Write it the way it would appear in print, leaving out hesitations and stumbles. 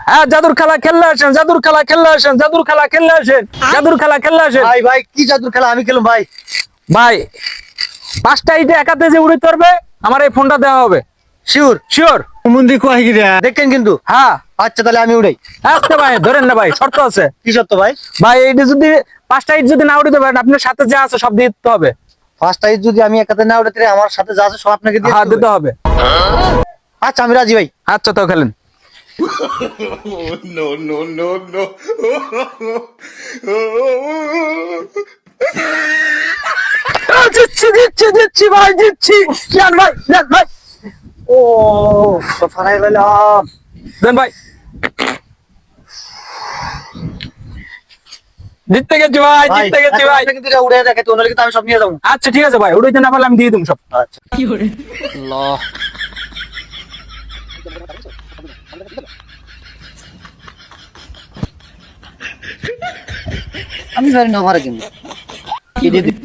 হ্যাঁ, জাদুর খেলা খেললে আসেন, জাদুর খেলা খেললে আসেন, জাদুর খেলা খেললে আসেন, জাদুর খেলা খেললে আসেন। ভাই ভাই কি জাদুর খেলা আমি খেলুম ভাই? ভাই 5টা ইটে একাতে যে উড়িতে পারবে আমার এই ফোনটা দেওয়া হবে। শিওর? শিওর? মুন্দি কয় গিরা দেখেন কিন্তু। হ্যাঁ। আচ্ছা তাহলে আমি উড়াই। আস্তে ভাই, ধরেন না ভাই, শর্ত আছে। কি সত্য ভাই? ভাই এইটা যদি 5টা ইট যদি না উড়িতে পারেন আপনার সাথে যা আছে সব দিয়ে দিতে হবে। ফার্স্ট টাইম যদি আমি একাতে না উড়াতে পারি, আমার সাথে যা আছে সব আপনাকে দিয়ে হ্যাঁ, দিতে দিতে হবে? হবে। আচ্ছা আমি রাজি ভাই। আচ্ছা তো খেলেন। No, no, no, no. জিতছি জিতছি জিতছি ভাই, জিতছি। জান ভাই, জান ভাই। ও তো ফারাই লাইলাম। দেন ভাই। জিততে গেছি ভাই, জিততে গেছি ভাই। আপনি কিন্তু এটা উড়ে দেখে তো, নাহলে কিন্তু আমি সব নিয়ে যাবো। আচ্ছা ঠিক আছে ভাই, উড়াইতে না পারলে আমি দিয়ে দেবো সব। আচ্ছা আল্লাহ। আমি জানি না আমার কিন্তু কি দিয়ে দিই।